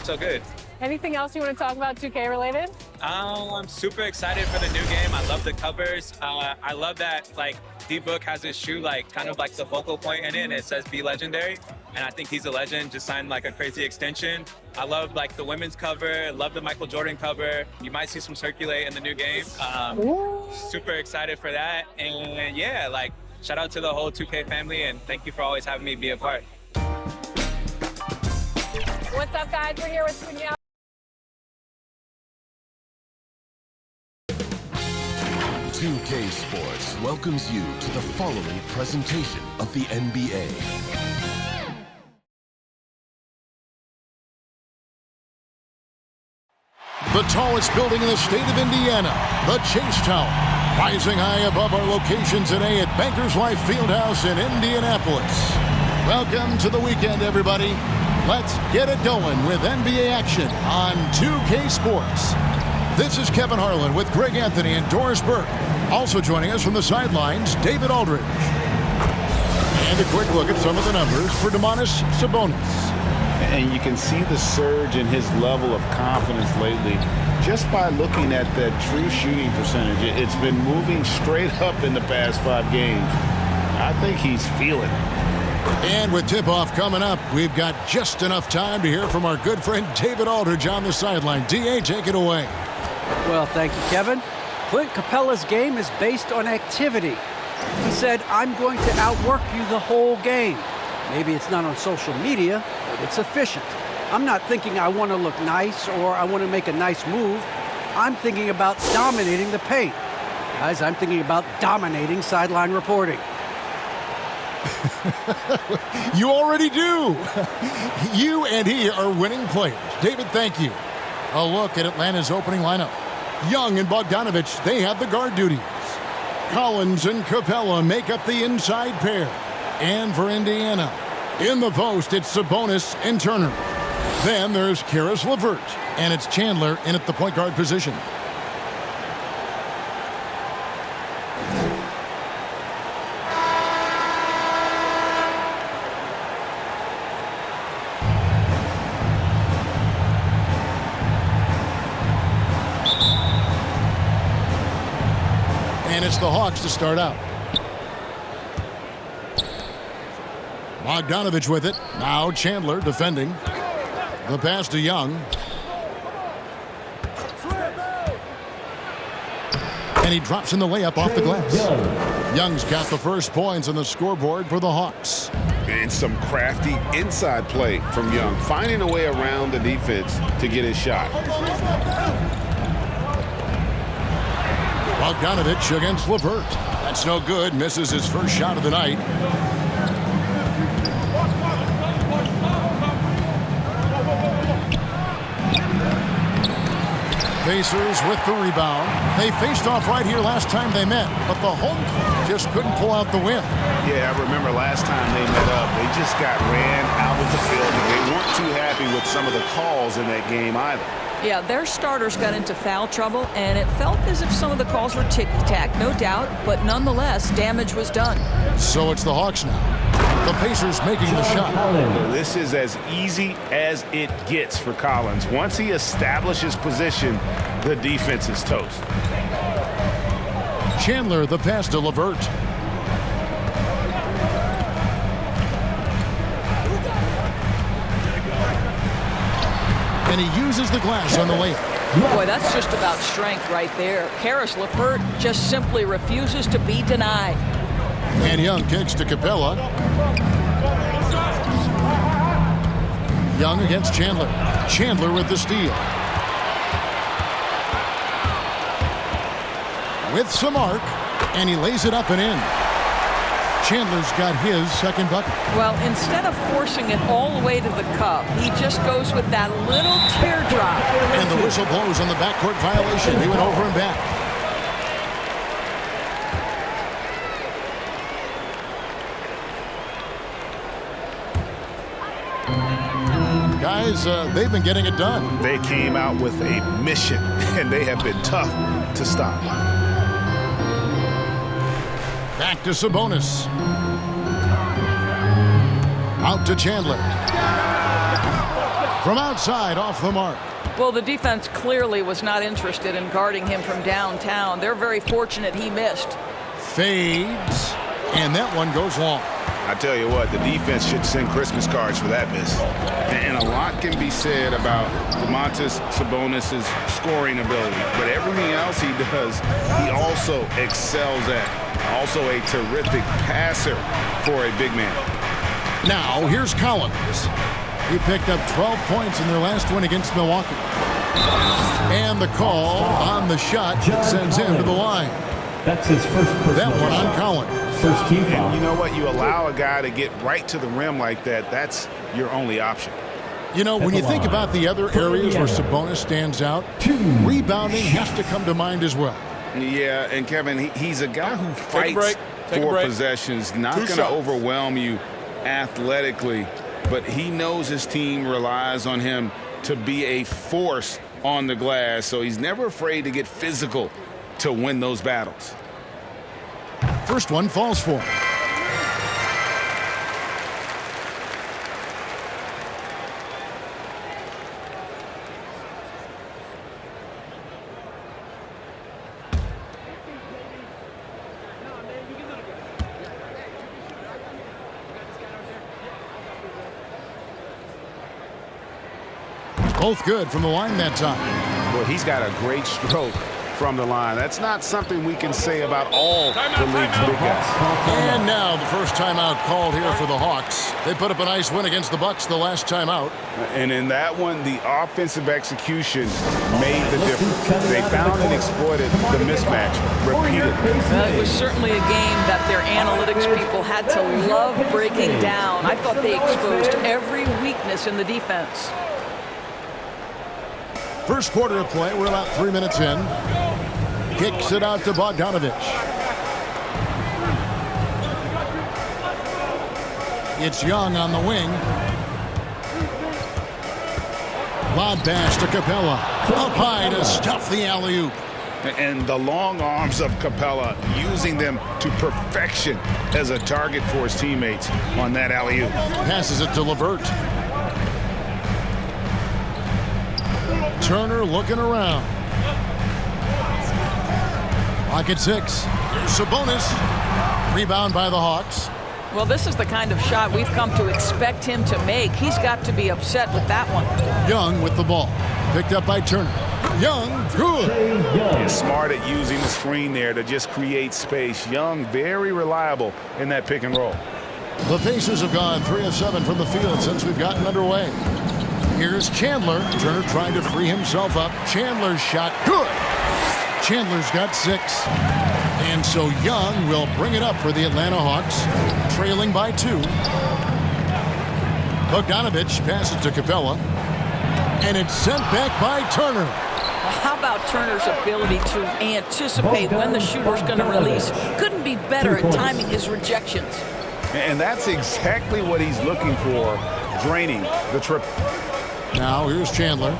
so good. Anything else you want to talk about 2K related? I'm super excited for the new game. I love the covers. I love that like D-Book has his shoe like kind of like the focal point in it, and it says "Be Legendary," and I think he's a legend. Just signed like a crazy extension. I love like the women's cover. Love the Michael Jordan cover. You might see some circulate in the new game. Super excited for that, and yeah, like shout out to the whole 2K family, and thank you for always having me be a part. What's up, guys? We're here with Punyal. 2K Sports welcomes you to the following presentation of the NBA. The tallest building in the state of Indiana, the Chase Tower, rising high above our location today at Bankers Life Fieldhouse in Indianapolis. Welcome to the weekend, everybody. Let's get it going with NBA action on 2K Sports. This is Kevin Harlan with Greg Anthony and Doris Burke. Also joining us from the sidelines, David Aldridge. And a quick look at some of the numbers for Domantas Sabonis. And you can see the surge in his level of confidence lately just by looking at that true shooting percentage. It's been moving straight up in the past 5 games. I think he's feeling it. And with tip-off coming up, we've got just enough time to hear from our good friend David Aldridge on the sideline. D.A., take it away. Well, thank you, Kevin. Clint Capella's game is based on activity. He said, I'm going to outwork you the whole game. Maybe it's not on social media, but it's efficient. I'm not thinking I want to look nice or I want to make a nice move. I'm thinking about dominating the paint. Guys, I'm thinking about dominating sideline reporting. You already do. You and he are winning players. David, thank you. A look at Atlanta's opening lineup. Young and Bogdanovich, they have the guard duties. Collins and Capella make up the inside pair. And for Indiana, in the post, it's Sabonis and Turner. Then there's Karis LeVert, and it's Chandler in at the point guard position. And it's the Hawks to start out. Bogdanovich with it. Now Chandler defending. The pass to Young. And he drops in the layup off the glass. Young's got the first points on the scoreboard for the Hawks. And some crafty inside play from Young, finding a way around the defense to get his shot. Bogdanovich against LeVert. That's no good. Misses his first shot of the night. Pacers with the rebound. They faced off right here last time they met, but the home team just couldn't pull out the win. Yeah, I remember last time they met up, they just got ran out of the field. They weren't too happy with some of the calls in that game either. Yeah, their starters got into foul trouble, and it felt as if some of the calls were tick-tack, no doubt, but nonetheless, damage was done. So it's the Hawks now. The Pacers making the shot. This is as easy as it gets for Collins. Once he establishes position, the defense is toast. Chandler, the pass to LeVert. And he uses the glass on the layup. Boy, that's just about strength right there. Karis LeVert just simply refuses to be denied. And Young kicks to Capella. Young against Chandler. Chandler with the steal. With some arc, and he lays it up and in. Chandler's got his second bucket. Well, instead of forcing it all the way to the cup, he just goes with that little teardrop. And the whistle blows on the backcourt violation. He went over and back. Guys, they've been getting it done. They came out with a mission, and they have been tough to stop. Back to Sabonis. Out to Chandler. From outside, off the mark. Well, the defense clearly was not interested in guarding him from downtown. They're very fortunate he missed. Fades, and that one goes long. I tell you what, the defense should send Christmas cards for that miss. And a lot can be said about Domantas Sabonis' scoring ability, but everything else he does, he also excels at. Also a terrific passer for a big man. Now, here's Collins. He picked up 12 points in their last win against Milwaukee. And the call on the shot sends him to the line. That's his first personal That one on shot. Collins. First team foul. And you know what? You allow a guy to get right to the rim like that, that's your only option. You know, when you think about the other areas where Sabonis stands out, rebounding has to come to mind as well. Yeah, and Kevin, he's a guy who fights for possessions, not going to overwhelm you athletically, but he knows his team relies on him to be a force on the glass, so he's never afraid to get physical to win those battles. First one falls for him. Both good from the line that time. Well, he's got a great stroke from the line. That's not something we can say about all the league's big guys. And now the first timeout called here for the Hawks. They put up a nice win against the Bucks the last time out. And in that one, the offensive execution made the difference. They found and exploited the mismatch repeatedly. It was certainly a game that their analytics people had to love breaking down. I thought they exposed every weakness in the defense. First quarter of play, we're about 3 minutes in. Kicks it out to Bogdanovich. It's Young on the wing. Lob pass to Capella. Up high to stuff the alley-oop. And the long arms of Capella, using them to perfection as a target for his teammates on that alley-oop. Passes it to LeVert. Turner looking around. Lock at 6. Here's Sabonis. Rebound by the Hawks. Well, this is the kind of shot we've come to expect him to make. He's got to be upset with that one. Young with the ball. Picked up by Turner. Young, good. He's smart at using the screen there to just create space. Young, very reliable in that pick and roll. The Pacers have gone 3 of 7 from the field since we've gotten underway. Here's Chandler. Turner trying to free himself up. Chandler's shot, good. Chandler's got 6. And so Young will bring it up for the Atlanta Hawks, trailing by 2. Bogdanovich passes to Capella. And it's sent back by Turner. How about Turner's ability to anticipate when the shooter's going to release? Couldn't be better at timing his rejections. And that's exactly what he's looking for, draining the trip. Now here's Chandler.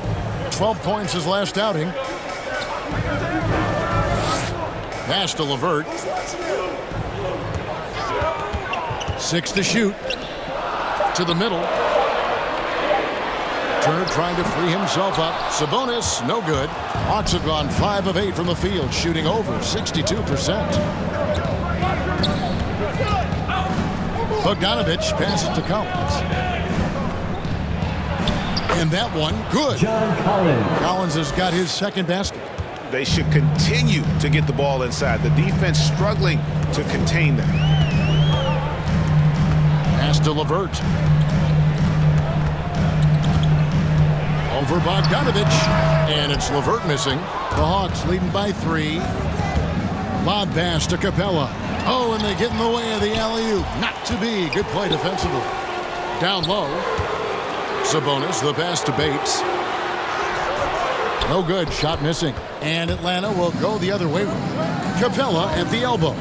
12 points his last outing. Pass to LeVert. 6 to shoot. To the middle. Turner trying to free himself up. Sabonis, no good. Hawks have gone 5 of 8 from the field, shooting over 62%. Bogdanovich passes to Collins. And that one, good. John Collins. Collins has got his second basket. They should continue to get the ball inside. The defense struggling to contain them. Pass to LeVert. Over Bogdanovich. And it's LeVert missing. The Hawks leading by 3. Lob pass to Capella. Oh, and they get in the way of the alley-oop. Not to be. Good play defensively. Down low. Sabonis, the pass to Bates. No good. Shot missing. And Atlanta will go the other way with it. Capella at the elbow.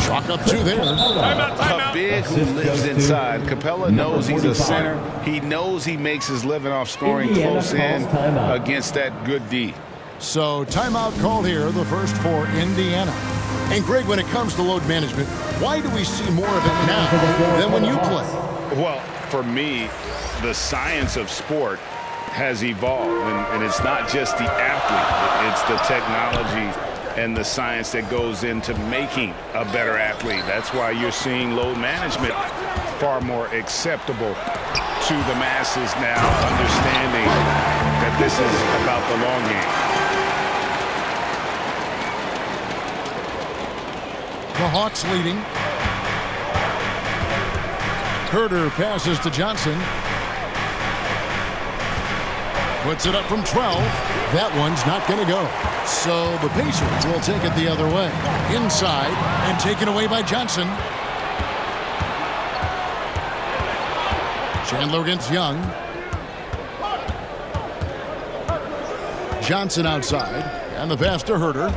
Chalk up 2 there. A big who lives inside. Capella knows he's a center. He knows he makes his living off scoring close in against that good D. So timeout called here, the first for Indiana. And Greg, when it comes to load management, why do we see more of it now than when you play? Well, for me, the science of sport has evolved, and it's not just the athlete, it's the technology and the science that goes into making a better athlete. That's why you're seeing load management far more acceptable to the masses now, understanding that this is about the long game. The Hawks leading. Herder passes to Johnson. Puts it up from 12. That one's not going to go. So the Pacers will take it the other way. Inside and taken away by Johnson. Chandler against Young. Johnson outside. And the pass to Herder.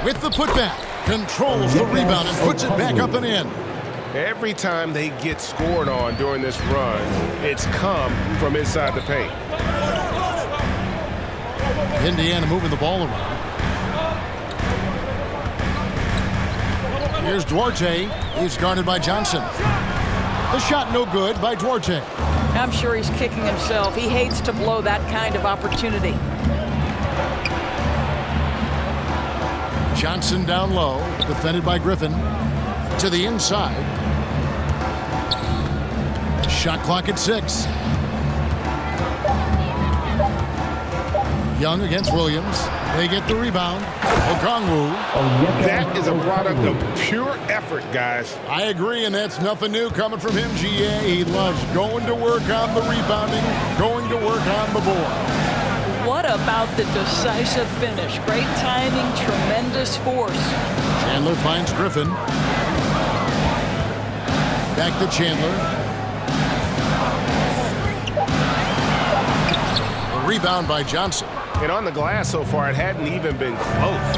With the putback. Controls the rebound and puts it back up and in. Every time they get scored on during this run, it's come from inside the paint. Indiana moving the ball around. Here's Duarte. He's guarded by Johnson. The shot no good by Duarte. I'm sure he's kicking himself. He hates to blow that kind of opportunity. Johnson down low, defended by Griffin. To the inside. Shot clock at 6. Young against Williams. They get the rebound. Okongwu. That is a product of pure effort, guys. I agree, and that's nothing new coming from him, GA. He loves going to work on the rebounding, going to work on the board. What about the decisive finish? Great timing, tremendous force. Chandler finds Griffin. Back to Chandler. A rebound by Johnson. And on the glass so far, it hadn't even been close.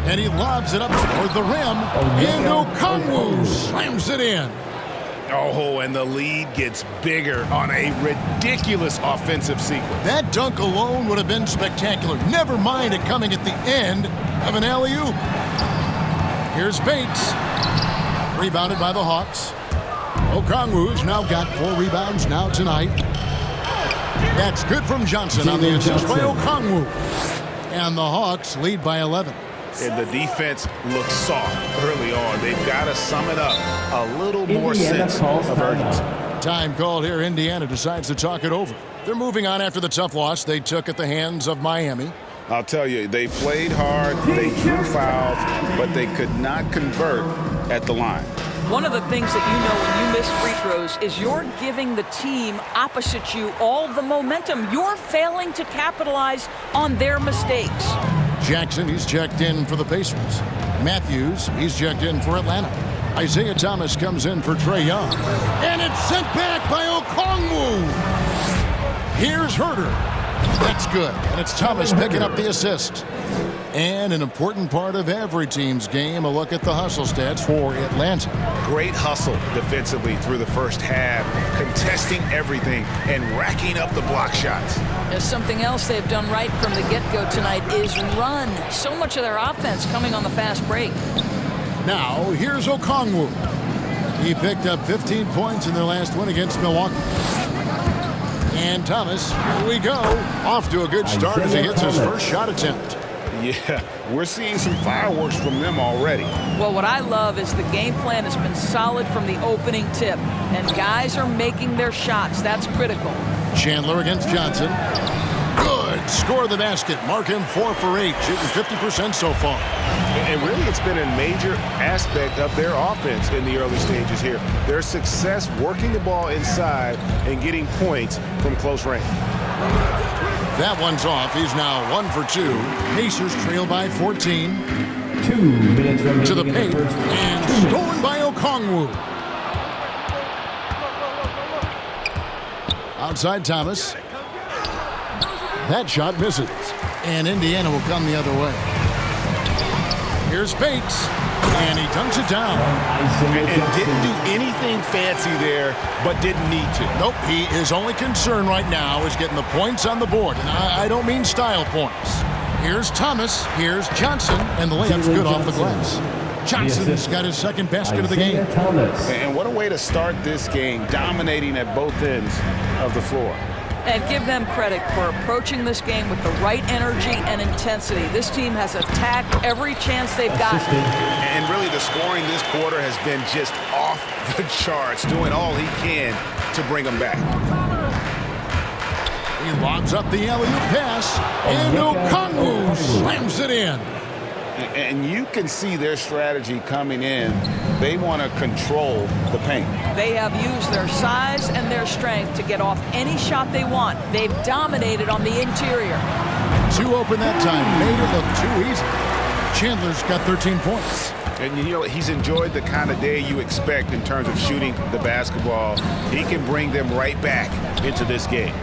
And he lobs it up toward the rim. And Okongwu slams it in. Oh, and the lead gets bigger on a ridiculous offensive sequence. That dunk alone would have been spectacular. Never mind it coming at the end of an alley-oop. Here's Bates. Rebounded by the Hawks. Okongwu's now got 4 rebounds now tonight. That's good from Johnson on the assist by Okongwu. And the Hawks lead by 11. And the defense looks soft early on. They've got to sum it up a little more sense of urgency. Time called here. Indiana decides to talk it over. They're moving on after the tough loss they took at the hands of Miami. I'll tell you, they played hard, they drew fouls, but they could not convert at the line. One of the things that you know when you miss free throws is you're giving the team opposite you all the momentum. You're failing to capitalize on their mistakes. Jackson, he's checked in for the Pacers. Matthews, he's checked in for Atlanta. Isaiah Thomas comes in for Trae Young. And it's sent back by Okongwu. Here's Herder. That's good. And it's Thomas picking up the assist. And an important part of every team's game, a look at the hustle stats for Atlanta. Great hustle defensively through the first half, contesting everything and racking up the block shots. There's something else they've done right from the get-go tonight is run. So much of their offense coming on the fast break. Now, here's Okongwu. He picked up 15 points in their last win against Milwaukee. And Thomas, here we go. Off to a good start as he hits his first shot attempt. Yeah, we're seeing some fireworks from them already. Well, what I love is the game plan has been solid from the opening tip, and guys are making their shots. That's critical. Chandler against Johnson. Good. Score the basket. Mark him 4 for 8, shooting 50% so far. And really, it's been a major aspect of their offense in the early stages here. Their success working the ball inside and getting points from close range. That one's off. He's now 1 for 2. Pacers trail by 14. 2 minutes remaining To the in paint. the first. And stolen by Okongwu. Outside Thomas. That shot misses. And Indiana will come the other way. Here's Bates. And he dunks it down. And didn't do anything fancy there, but didn't need to. Nope, his only concern right now is getting the points on the board. And I don't mean style points. Here's Thomas, here's Johnson, and the layup's good off the glass. Johnson's got his second basket of the game. Thomas. And what a way to start this game, dominating at both ends of the floor. And give them credit for approaching this game with the right energy and intensity. This team has attacked every chance they've gotten. And really the scoring this quarter has been just off the charts, doing all he can to bring them back. He lobs up the alley-oop pass, and Okongwu slams it in. And you can see their strategy coming in. They want to control the paint. They have used their size and their strength to get off any shot they want. They've dominated on the interior. Too open that time. Made it look too easy. Chandler's got 13 points. And, you know, he's enjoyed the kind of day you expect in terms of shooting the basketball. He can bring them right back into this game.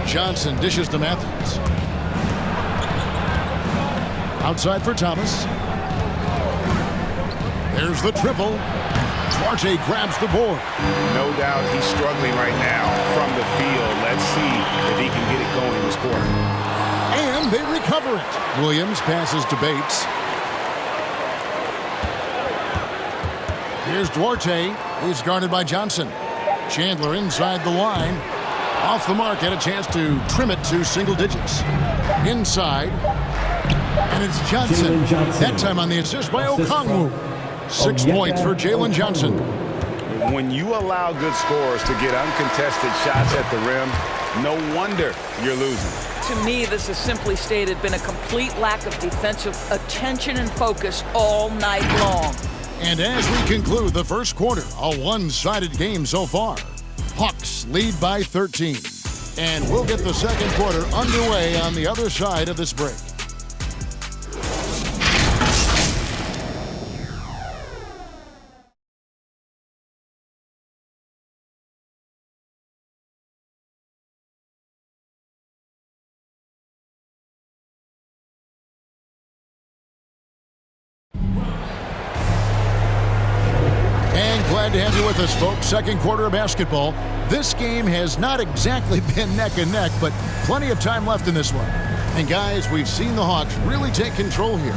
Johnson dishes to Matthews. Outside for Thomas. There's the triple. Duarte grabs the board. No doubt he's struggling right now from the field. Let's see if he can get it going this quarter. And they recover it. Williams passes to Bates. Here's Duarte, who's guarded by Johnson. Chandler inside the line. Off the mark, had a chance to trim it to single digits. Inside. And it's Johnson. That time on the assist by Okongwu. 6 points for Jalen Johnson. When you allow good scorers to get uncontested shots at the rim, no wonder you're losing. To me, this has simply stated been a complete lack of defensive attention and focus all night long. And as we conclude the first quarter, a one-sided game so far. Hawks lead by 13. And we'll get the second quarter underway on the other side of this break. Glad to have you with us, folks. Second quarter of basketball. This game has not exactly been neck and neck, but plenty of time left in this one. And guys, we've seen the Hawks really take control here.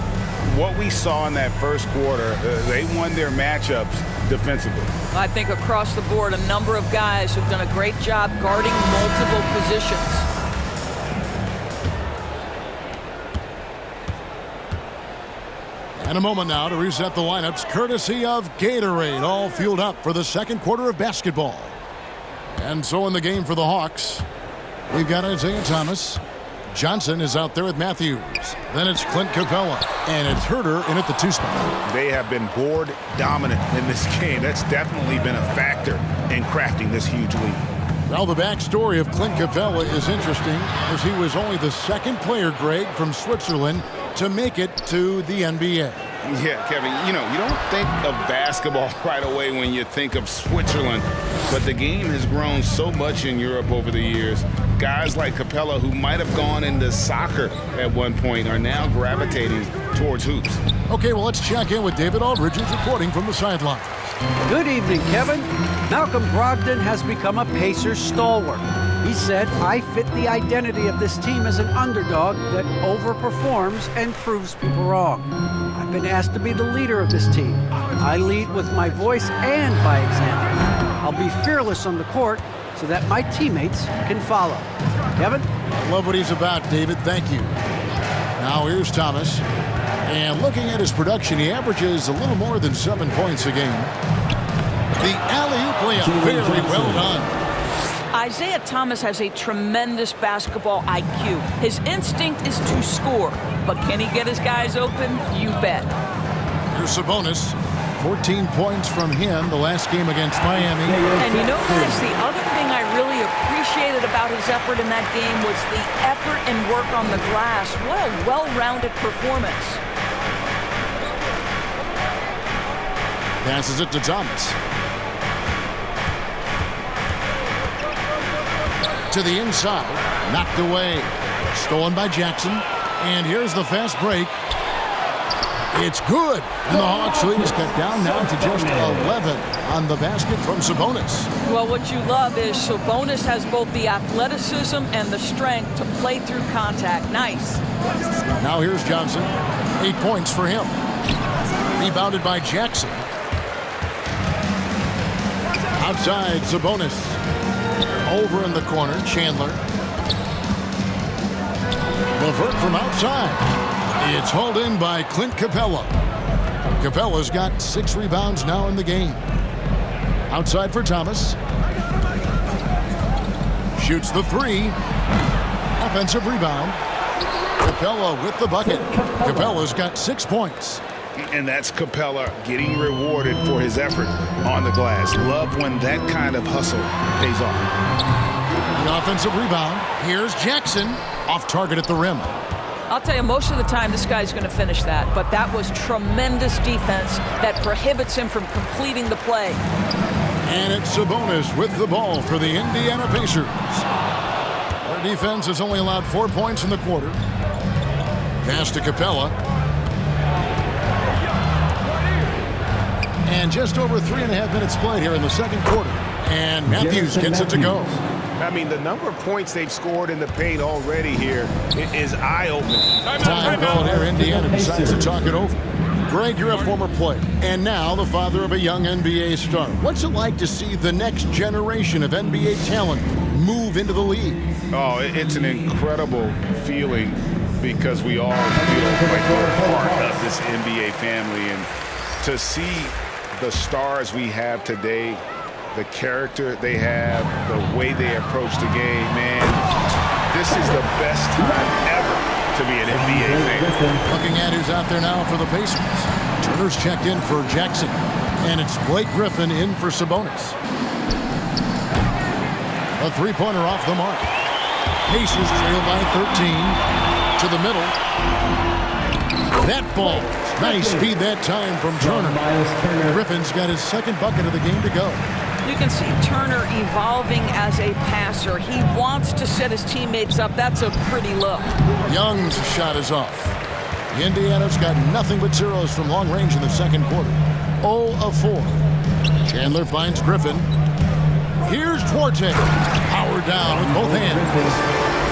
What we saw in that first quarter, they won their matchups defensively. I think across the board, a number of guys who've done a great job guarding multiple positions. And a moment now to reset the lineups, courtesy of Gatorade, all fueled up for the second quarter of basketball. And so in the game for the Hawks, we've got Isaiah Thomas. Johnson is out there with Matthews. Then it's Clint Capella, and it's Herter in at the 2 spot. They have been board dominant in this game. That's definitely been a factor in crafting this huge lead. Well, the backstory of Clint Capella is interesting, as he was only the second player, Greg, from Switzerland to make it to the NBA. Yeah, Kevin, you know, you don't think of basketball right away when you think of Switzerland, but the game has grown so much in Europe over the years. Guys like Capella, who might have gone into soccer at one point, are now gravitating towards hoops. Okay, well, let's check in with David Aldridge, who's reporting from the sideline. Good evening, Kevin. Malcolm Brogdon has become a Pacers stalwart. He said, I fit the identity of this team as an underdog that overperforms and proves people wrong. I've been asked to be the leader of this team. I lead with my voice and by example. I'll be fearless on the court so that my teammates can follow. Kevin? I love what he's about, David. Thank you. Now here's Thomas. And looking at his production, he averages a little more than 7 points a game. The alley-oop layup, very well done. Isaiah Thomas has a tremendous basketball IQ. His instinct is to score, but can he get his guys open? You bet. Here's Sabonis. 14 points from him the last game against Miami. And you know, guys, the other thing I really appreciated about his effort in that game was the effort and work on the glass. What a well-rounded performance. Passes it to Thomas. To the inside, knocked away, stolen by Jackson, and here's the fast break. It's good, and the Hawks lead is cut down now to just 11 on the basket from Sabonis. Well, what you love is Sabonis has both the athleticism and the strength to play through contact. Nice. Now here's Johnson. 8 points for him. Rebounded by Jackson. Outside, Sabonis. Over in the corner, Chandler. LeVert from outside. It's hauled in by Clint Capella. Capella's got 6 rebounds now in the game. Outside for Thomas. Shoots the 3. Offensive rebound. Capella with the bucket. Capella's got 6 points. And that's Capella getting rewarded for his effort on the glass. Love when that kind of hustle pays off. The offensive rebound. Here's Jackson. Off target at the rim. I'll tell you, most of the time this guy's going to finish that, but that was tremendous defense that prohibits him from completing the play. And it's Sabonis with the ball for the Indiana Pacers. Their defense has only allowed 4 points in the quarter. Pass to Capella. And just over 3.5 minutes played here in the second quarter. And Matthews gets it to go. I mean, the number of points they've scored in the paint already here is eye-opening. Time called here. Indiana decides to talk it over. Greg, you're a former player, and now the father of a young NBA star. What's it like to see the next generation of NBA talent move into the league? Oh, it's an incredible feeling because we all feel like we're a part of this NBA family. And to see the stars we have today, the character they have, the way they approach the game, man, this is the best time ever to be an NBA fan. Looking at who's out there now for the Pacers. Turner's checked in for Jackson. And it's Blake Griffin in for Sabonis. A three-pointer off the mark. Pacers trail by 13. To the middle. That ball. Nice speed that time from Turner. Griffin's got his second bucket of the game to go. You can see Turner evolving as a passer. He wants to set his teammates up. That's a pretty look. Young's shot is off. Indiana's got nothing but zeros from long range in the second quarter. 0 of 4. Chandler finds Griffin. Here's Duarte. Power down with both hands.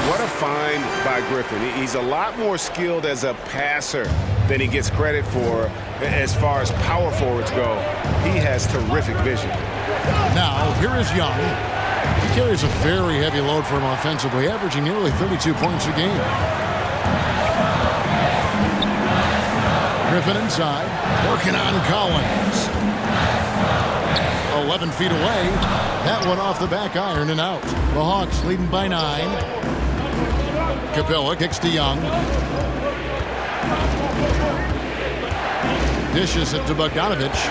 What a find by Griffin. He's a lot more skilled as a passer than he gets credit for as far as power forwards go. He has terrific vision. Now, here is Young. He carries a very heavy load for him offensively, averaging nearly 32 points a game. Griffin inside, working on Collins. 11 feet away. That one off the back iron and out. The Hawks leading by 9. Capella kicks to Young. Dishes it to Bogdanovich.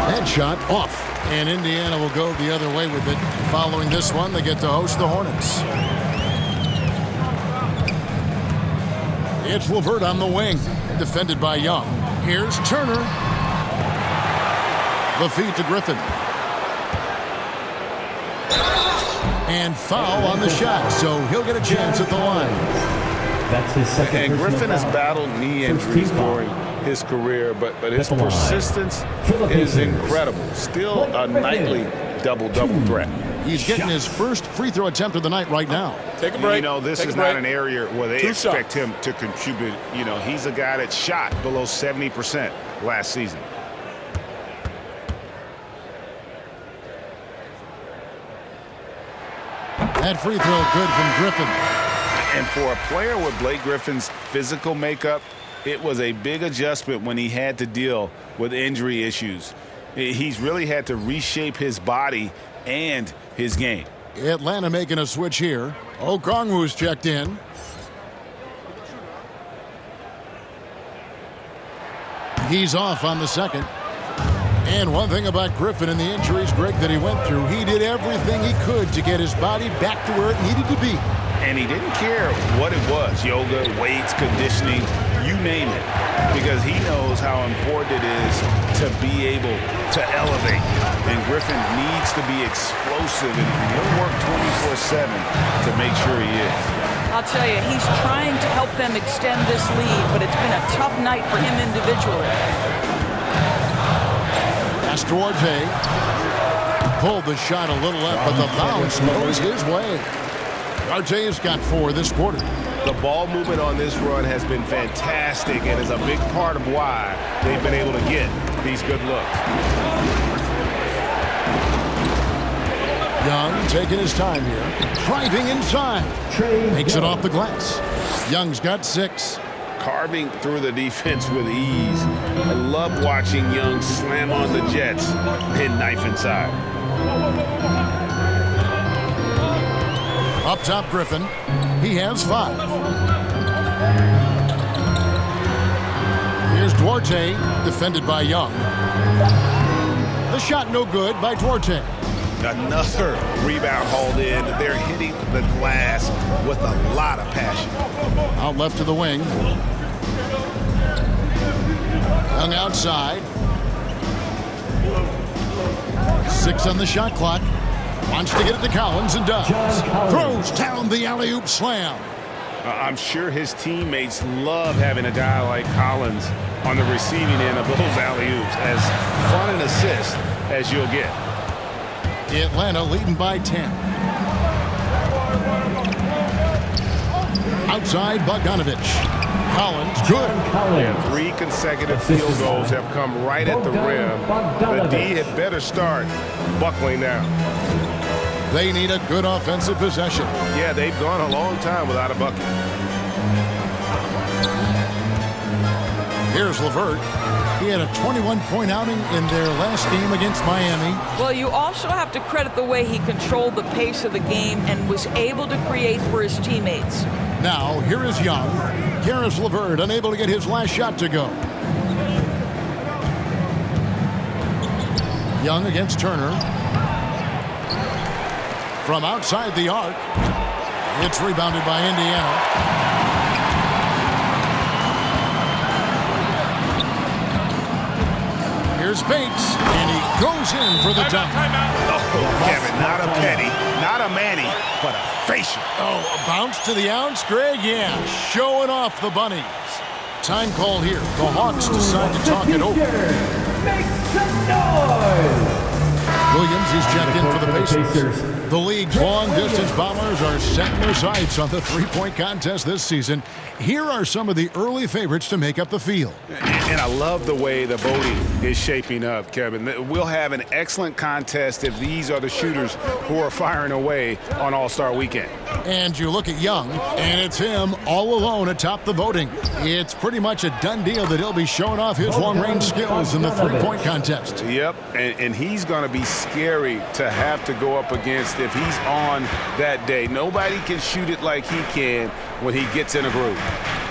That shot off. And Indiana will go the other way with it. Following this one, they get to host the Hornets. It's LeVert on the wing. Defended by Young. Here's Turner. The feed to Griffin. And foul on the shot, so he'll get a chance at the line. That's his second. And Griffin has battled knee injuries during his career, but his persistence is incredible. Still a nightly double-double threat. He's getting his first free throw attempt of the night right now. Take a break. You know, this is not an area where they expect him to contribute. You know, he's a guy that shot below 70% last season. That free throw good from Griffin. And for a player with Blake Griffin's physical makeup, it was a big adjustment when he had to deal with injury issues. He's really had to reshape his body and his game. Atlanta making a switch here. Okongwu's checked in. He's off on the second. And one thing about Griffin and the injuries, Greg, that he went through, he did everything he could to get his body back to where it needed to be. And he didn't care what it was, yoga, weights, conditioning, you name it, because he knows how important it is to be able to elevate. And Griffin needs to be explosive, and he'll work 24/7 to make sure he is. I'll tell you, he's trying to help them extend this lead, but it's been a tough night for him individually. That's Duarte. Pulled the shot a little up, but the bounce goes his way. Arte's got 4 this quarter. The ball movement on this run has been fantastic and is a big part of why they've been able to get these good looks. Young taking his time here. Driving inside. Makes it off the glass. Young's got 6. Carving through the defense with ease. I love watching Young slam on the Jets and knife inside. Up top, Griffin. He has 5. Here's Duarte, defended by Young. The shot no good by Duarte. Another rebound hauled in. They're hitting the glass with a lot of passion. Out left to the wing. Young outside. 6 on the shot clock. Wants to get it to Collins and does. Throws down the alley-oop slam. I'm sure his teammates love having a guy like Collins on the receiving end of those alley-oops. As fun an assist as you'll get. Atlanta leading by 10. Outside Bogdanovich. Collins, good. And 3 consecutive field goals have come right at the rim. The D had better start buckling down. They need a good offensive possession. Yeah, they've gone a long time without a bucket. Here's LeVert. He had a 21-point outing in their last game against Miami. Well, you also have to credit the way he controlled the pace of the game and was able to create for his teammates. Now, here is Young. Karis LeVert unable to get his last shot to go. Young against Turner. From outside the arc. It's rebounded by Indiana. Here's Bates, and he goes in for the dunk. Oh, Kevin, not a penny, not a Manny, but a facial. Oh, a bounce to the ounce, Greg? Yeah, showing off the bunnies. Time call here. The Hawks decide to talk it over. Make some noise! Williams is checked in for the Pacers. The league's long-distance bombers are setting their sights on the three-point contest this season. Here are some of the early favorites to make up the field. And I love the way the voting is shaping up, Kevin. We'll have an excellent contest if these are the shooters who are firing away on All-Star Weekend. And you look at Young, and it's him all alone atop the voting. It's pretty much a done deal that he'll be showing off his long-range skills in the three-point contest. Yep, and he's going to be scary to have to go up against if he's on that day. Nobody can shoot it like he can when he gets in a groove.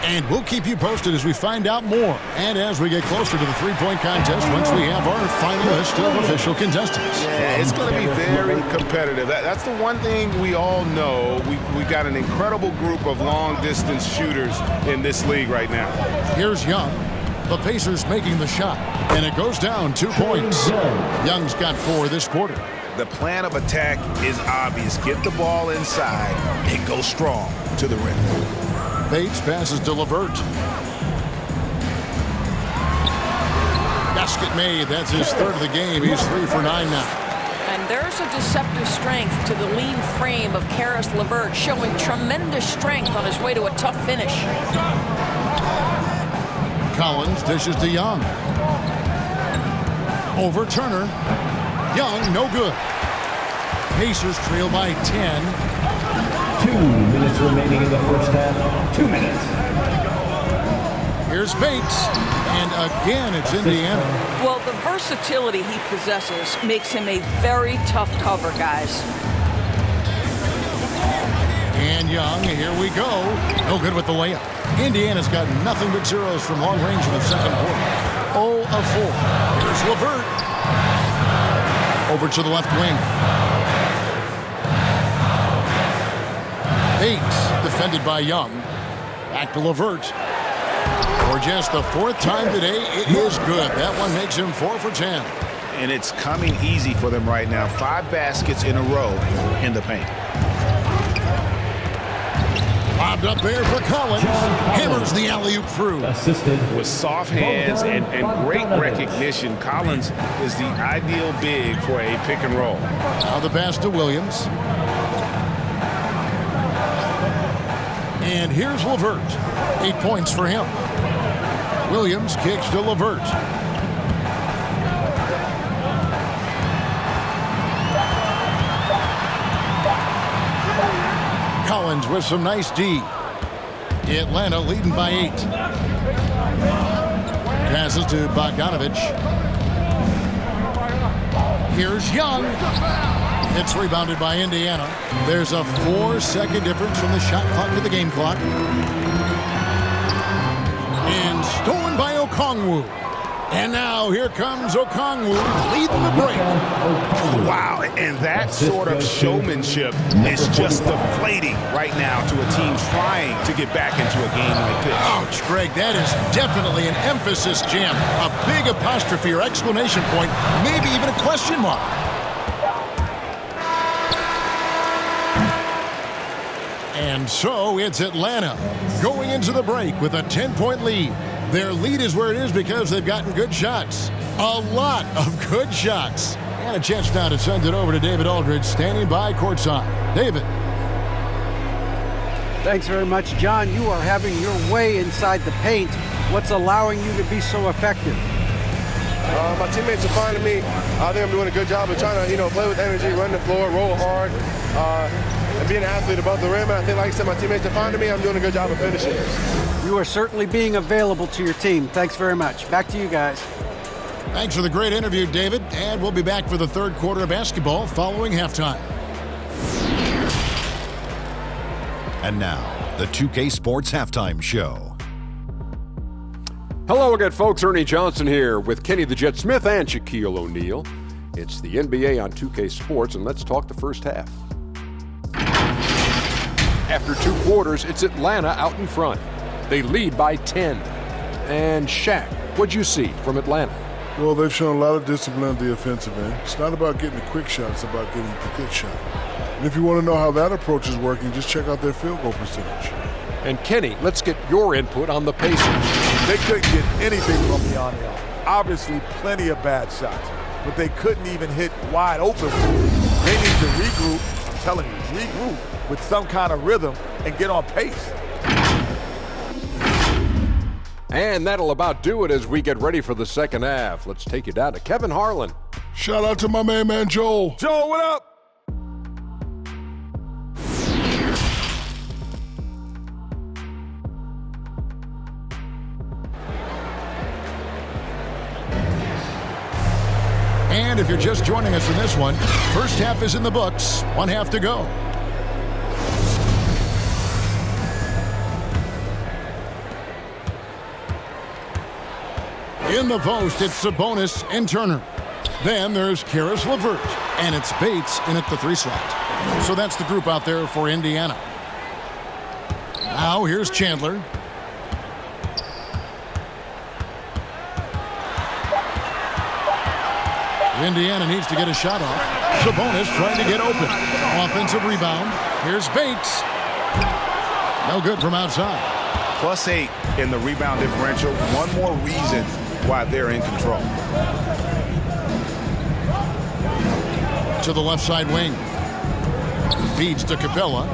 And we'll keep you posted as we find out more and as we get closer to the three-point contest once we have our final list of official contestants. Yeah, it's going to be very competitive. That's the one thing we all know. We've got an incredible group of long-distance shooters in this league right now. Here's Young. The Pacers making the shot, and it goes down 2 points. Young's got 4 this quarter. The plan of attack is obvious. Get the ball inside and go strong to the rim. Bates passes to LeVert. Basket made. That's his third of the game. He's 3 for 9 now. And there's a deceptive strength to the lean frame of Karis LeVert, showing tremendous strength on his way to a tough finish. Collins dishes to Young. Over Turner. Young, no good. Pacers trail by 10. 2 minutes remaining in the first half. 2 minutes. Here's Bates. And again, it's Indiana. Well, the versatility he possesses makes him a very tough cover, guys. And Young, here we go. No good with the layup. Indiana's got nothing but zeros from long range in the second quarter. 0 of 4. Here's LeVert. Over to the left wing. Bates, defended by Young. Back to LeVert. For just the 4th time today, it is good. That one makes him 4 for 10. And it's coming easy for them right now. 5 baskets in a row in the paint. Lobbed up there for Collins. Hammers the alley-oop through. Assisted with soft hands and great recognition, Collins is the ideal big for a pick and roll. Now the pass to Williams. And here's LeVert. 8 points for him. Williams kicks to LeVert. Collins with some nice D. Atlanta leading by 8. Passes to Bogdanovich. Here's Young. It's rebounded by Indiana. There's a 4-second difference from the shot clock to the game clock. And stolen by Okongwu. And now here comes Okongwu leading the break. Wow, and that sort of showmanship is just deflating right now to a team trying to get back into a game like this. Ouch, Greg, that is definitely an emphasis jam. A big apostrophe or exclamation point, maybe even a question mark. And so it's Atlanta going into the break with a 10-point lead. Their lead is where it is because they've gotten good shots. A lot of good shots. And a chance now to send it over to David Aldridge, standing by courtside. David. Thanks very much, John. You are having your way inside the paint. What's allowing you to be so effective? My teammates are finding me. I think I'm doing a good job of trying to, play with energy, run the floor, roll hard, and be an athlete above the rim. And I think, like I said, my teammates are finding me. I'm doing a good job of finishing. You are certainly being available to your team. Thanks very much. Back to you guys. Thanks for the great interview, David. And we'll be back for the third quarter of basketball following halftime. And now, the 2K Sports Halftime Show. Hello again, folks. Ernie Johnson here with Kenny the Jet Smith and Shaquille O'Neal. It's the NBA on 2K Sports, and let's talk the first half. After 2 quarters, it's Atlanta out in front. They lead by 10. And Shaq, what'd you see from Atlanta? Well, they've shown a lot of discipline at the offensive end. It's not about getting a quick shot, it's about getting the good shot. And if you want to know how that approach is working, just check out their field goal percentage. And Kenny, let's get your input on the Pacers. They couldn't get anything from me on the obviously plenty of bad shots, but they couldn't even hit wide open. They need to regroup, I'm telling you, regroup with some kind of rhythm and get on pace. And that'll about do it as we get ready for the second half. Let's take you down to Kevin Harlan. Shout out to my main man, Joel. Joel, what up? And if you're just joining us in this one, first half is in the books. 1 half to go. In the post, it's Sabonis and Turner. Then there's Karis LeVert, and it's Bates in at the 3 slot. So that's the group out there for Indiana. Now here's Chandler. Indiana needs to get a shot off. Sabonis trying to get open. Offensive rebound. Here's Bates. No good from outside. +8 in the rebound differential. One more reason why they're in control. To the left side wing. Feeds to Capella.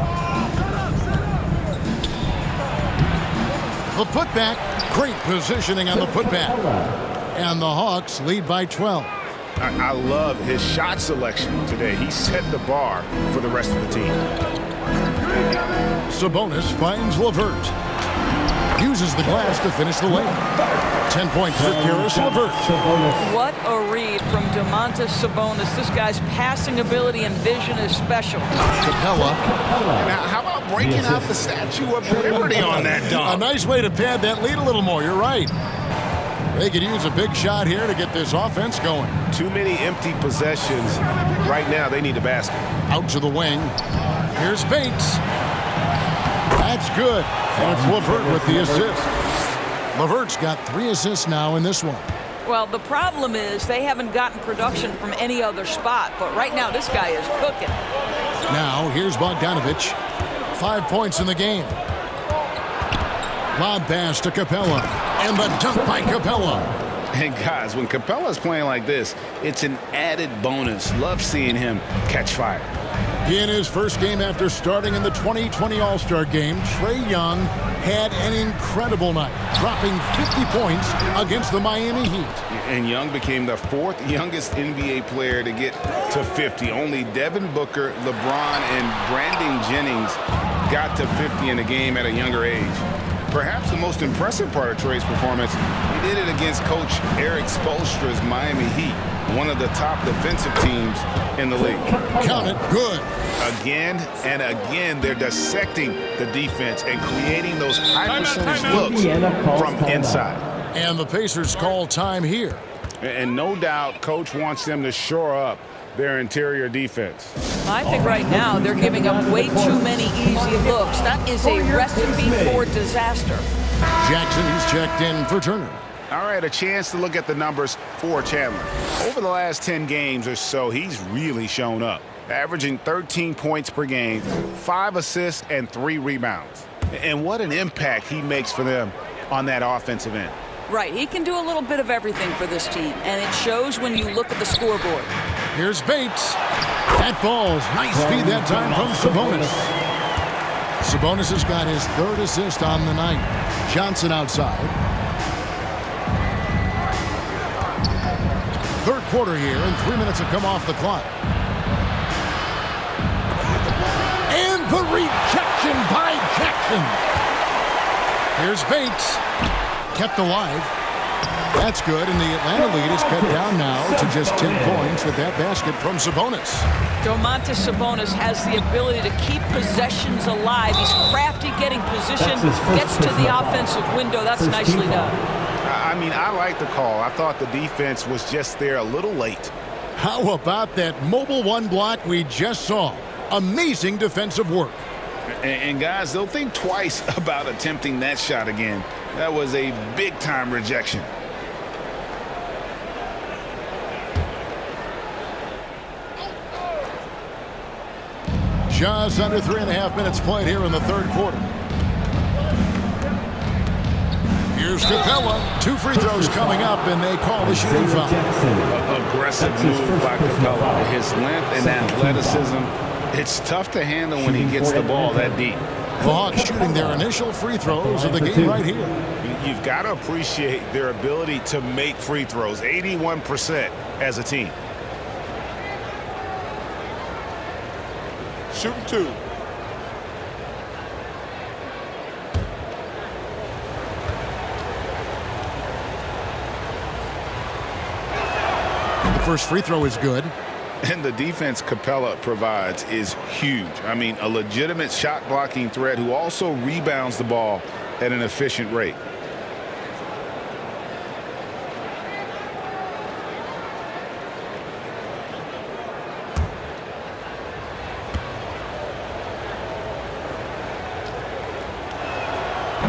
The putback. Great positioning on the putback. And the Hawks lead by 12. I love his shot selection today. He set the bar for the rest of the team. Sabonis finds LeVert. Uses the glass to finish the layup. 10 points for Karis LeVert. What a read from Domantas Sabonis. This guy's passing ability and vision is special. Capella. Now, how about breaking out the Statue of Liberty on that dunk? A nice way to pad that lead a little more. You're right. They could use a big shot here to get this offense going. Too many empty possessions. Right now, they need a basket. Out to the wing. Here's Bates. That's good. And it's LeVert with the assist. LeVert's got 3 assists now in this one. Well, the problem is they haven't gotten production from any other spot, but right now this guy is cooking. Now, here's Bogdanovich. 5 points in the game. Lob pass to Capella. And the dunk by Capella. And guys, when Capella's playing like this, it's an added bonus. Love seeing him catch fire. In his first game after starting in the 2020 All-Star Game, Trae Young had an incredible night, dropping 50 points against the Miami Heat. And Young became the 4th youngest NBA player to get to 50. Only Devin Booker, LeBron, and Brandon Jennings got to 50 in a game at a younger age. Perhaps the most impressive part of Trae's performance, he did it against Coach Eric Spoelstra's Miami Heat, one of the top defensive teams in the league. Count it, good. Again and again, they're dissecting the defense and creating those high percentage looks from inside. And the Pacers call time here. And no doubt, Coach wants them to shore up their interior defense. I think right now they're giving up way too many easy looks. That is a recipe for disaster. Jackson is checked in for Turner. All right, a chance to look at the numbers for Chandler. Over the last 10 games or so, he's really shown up, averaging 13 points per game, 5 assists, and 3 rebounds. And what an impact he makes for them on that offensive end. Right, he can do a little bit of everything for this team, and it shows when you look at the scoreboard. Here's Bates. That falls. Nice feed that time from Sabonis. Sabonis has got his 3rd assist on the night. Johnson outside. 3rd quarter here, and 3 minutes have come off the clock. And the rejection by Jackson. Here's Bates. Kept alive. That's good, and the Atlanta lead is cut down now to just 10 points with that basket from Sabonis. Domantas Sabonis has the ability to keep possessions alive. He's crafty getting position, gets to the offensive window. That's nicely done. I mean, I like the call. I thought the defense was just there a little late. How about that mobile 1 block we just saw? Amazing defensive work. And guys, they'll think twice about attempting that shot again. That was a big-time rejection. Just under 3.5 minutes played here in the 3rd quarter. Here's Capella. 2 free throws coming up, and they call the shooting foul. Aggressive move by Capella. His length and athleticism, it's tough to handle when he gets the ball that deep. The Hawks shooting their initial free throws of the game right here. You've got to appreciate their ability to make free throws, 81% as a team. Shooting 2. The first free throw is good. And the defense Capella provides is huge. I mean, a legitimate shot blocking threat who also rebounds the ball at an efficient rate.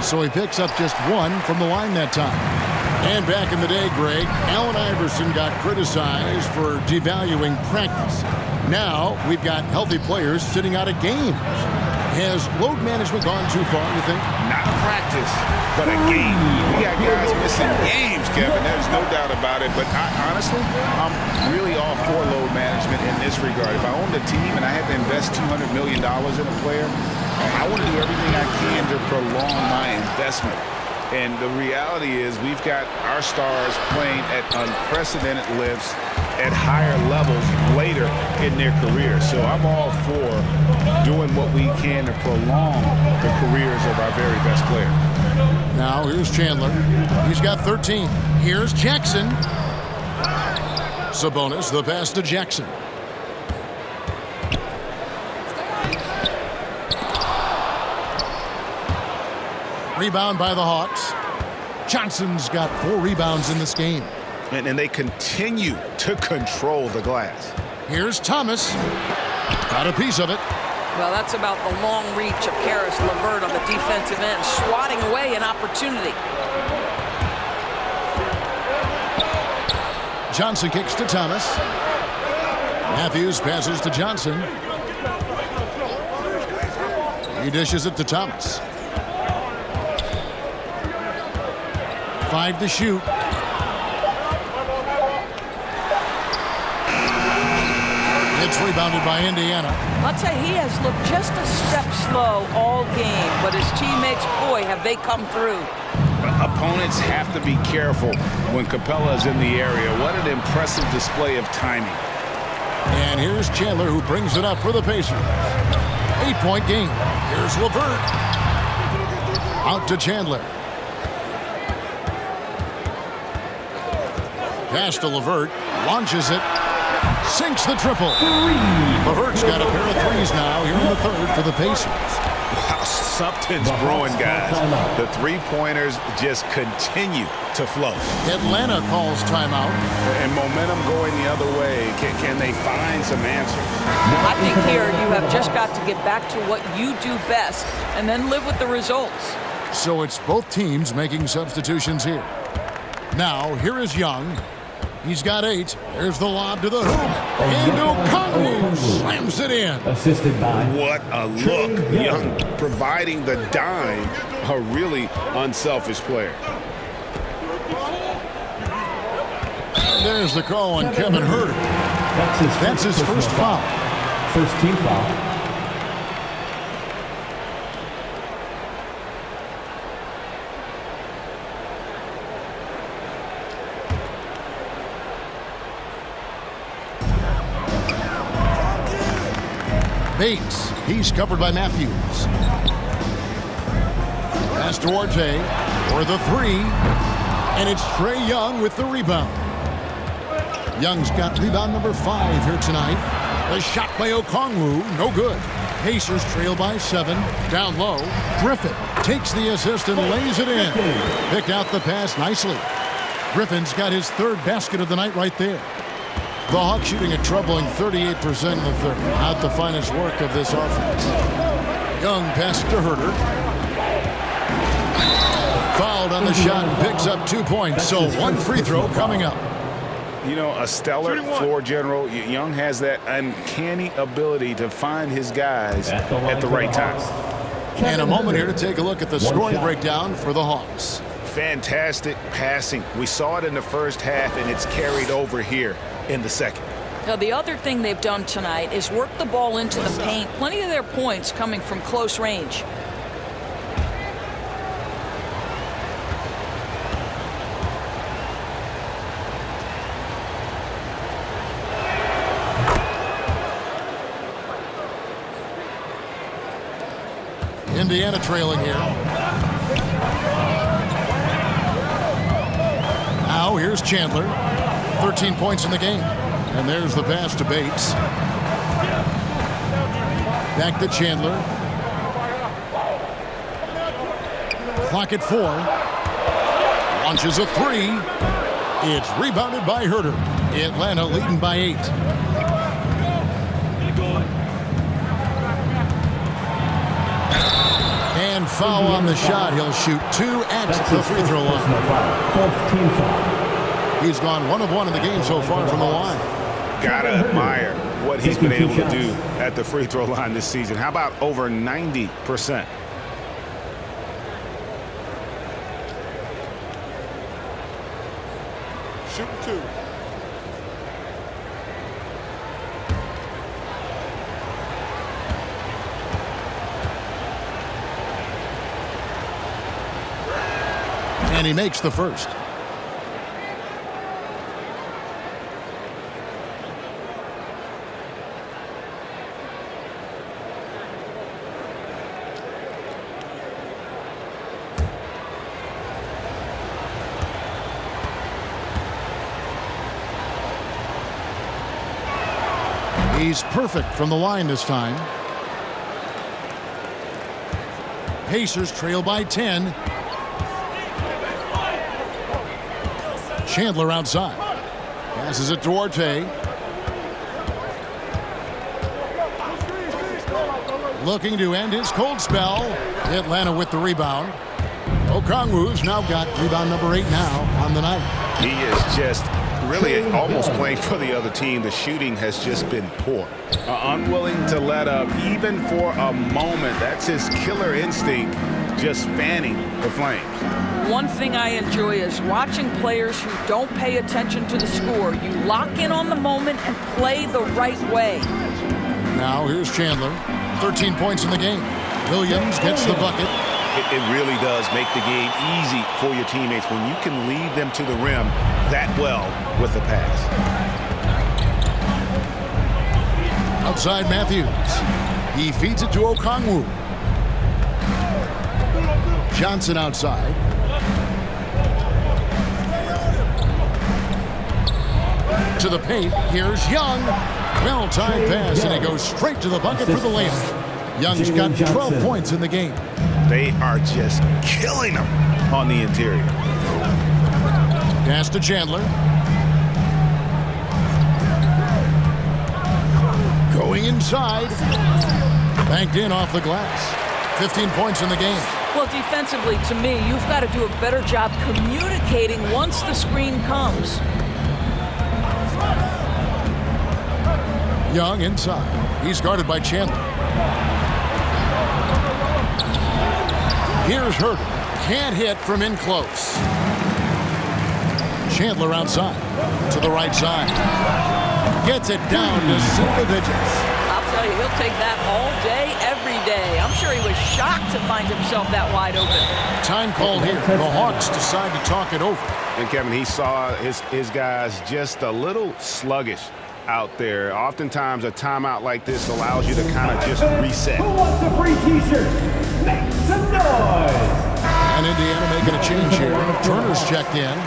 So he picks up just 1 from the line that time. And back in the day, Greg, Allen Iverson got criticized for devaluing practice. Now we've got healthy players sitting out of games. Has load management gone too far, you think? Not practice, but a game. We got guys missing games, Kevin. There's no doubt about it. But honestly, I'm really all for load management in this regard. If I owned a team and I had to invest $200 million in a player, I want to do everything I can to prolong my investment. And the reality is we've got our stars playing at unprecedented lengths at higher levels later in their career. So I'm all for doing what we can to prolong the careers of our very best players. Now here's Chandler. He's got 13. Here's Jackson. Sabonis, the pass to Jackson. Rebound by the Hawks. Johnson's got 4 rebounds in this game. And they continue to control the glass. Here's Thomas. Got a piece of it. Well, that's about the long reach of Karis LeVert on the defensive end, swatting away an opportunity. Johnson kicks to Thomas. Matthews passes to Johnson. He dishes it to Thomas. 5 to shoot. It's rebounded by Indiana. I'll tell you, he has looked just a step slow all game, but his teammates, boy, have they come through. Opponents have to be careful when Capella is in the area. What an impressive display of timing. And here's Chandler, who brings it up for the Pacers. 8-point game. Here's LeVert. Out to Chandler. Pass to LeVert. Launches it. Sinks the triple. LeVert's got a pair of threes now here in the third for the Pacers. Wow, something's brewing, guys. The three-pointers just continue to flow. Atlanta calls timeout. And momentum going the other way. Can they find some answers? I think here you have just got to get back to what you do best and then live with the results. So it's both teams making substitutions here. Now, here is Young. He's got 8. There's the lob to the hoop. And Okongwu slams it in. Assisted by. What a look. Young providing the dime. A really unselfish player. There's the call on Kevin Huerter. That's his first foul. First team foul. Bates, he's covered by Matthews. Pass to Orte for the 3. And it's Trae Young with the rebound. Young's got rebound number 5 here tonight. The shot by Okongwu, no good. Pacers trail by 7. Down low, Griffin takes the assist and lays it in. Picked out the pass nicely. Griffin's got his 3rd basket of the night right there. The Hawks shooting a troubling 38% in the third. Not the finest work of this offense. Young pass to Huerter. Fouled on the shot, picks up 2 points. So 1 free throw coming up. You know, a stellar floor general. Young has that uncanny ability to find his guys at the right time. And a moment here to take a look at the scoring breakdown for the Hawks. Fantastic passing. We saw it in the first half, and it's carried over here in the second. Now, the other thing they've done tonight is work the ball into the paint. Plenty of their points coming from close range. Indiana trailing here. Now here's Chandler. 13 points in the game. And there's the pass to Bates. Back to Chandler. Clock at 4. Launches a 3. It's rebounded by Huerter. Atlanta leading by 8. And foul on the shot. He'll shoot 2 at the free throw line. Fourth team foul. He's gone 1 of 1 in the game so far from the line. Gotta admire what he's been able to do at the free throw line this season. How about over 90%? Shooting 2. And he makes the first. He's perfect from the line this time. Pacers trail by 10. Chandler outside. Passes it to Orte. Looking to end his cold spell. Atlanta with the rebound. Okongwu's now got rebound number 8 now on the night. He is just really almost playing for the other team. The shooting has just been poor. Unwilling to let up even for a moment. That's his killer instinct, just fanning the flames. one thing I enjoy is watching players who don't pay attention to the score. You lock in on the moment and play the right way. Now here's Chandler. 13 points in the game. Williams gets the bucket. It really does make the game easy for your teammates when you can lead them to the rim that well with the pass. Outside Matthews. He feeds it to Okongwu. Johnson outside. To the paint. Here's Young. Well-timed pass, and he goes straight to the bucket for the layup. Young's got 12 points in the game. They are just killing them on the interior. Pass to Chandler. Going inside. Banked in off the glass. 15 points in the game. Well, defensively, to me, you've got to do a better job communicating once the screen comes. Young inside. He's guarded by Chandler. Here's Herter. Can't hit from in close. Chandler outside. To the right side. Gets it down to single digits. I'll tell you, he'll take that all day, every day. I'm sure he was shocked to find himself that wide open. Time called here. The Hawks decide to talk it over. And Kevin, he saw his guys just a little sluggish out there. Oftentimes a timeout like this allows you to kind of just reset. Who wants a free t-shirt? Make some noise! And Indiana making a change here. Turner's checked in.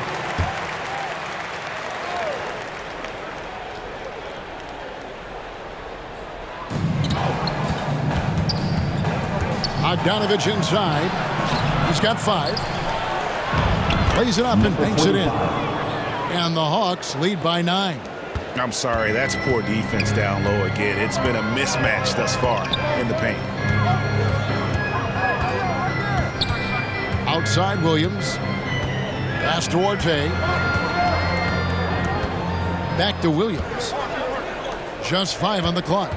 Bogdanovich inside. He's got 5. Plays it up and banks it in. And the Hawks lead by 9. I'm sorry, that's poor defense down low again. It's been a mismatch thus far in the paint. Outside Williams. Pass to Orte. Back to Williams. Just 5 on the clock.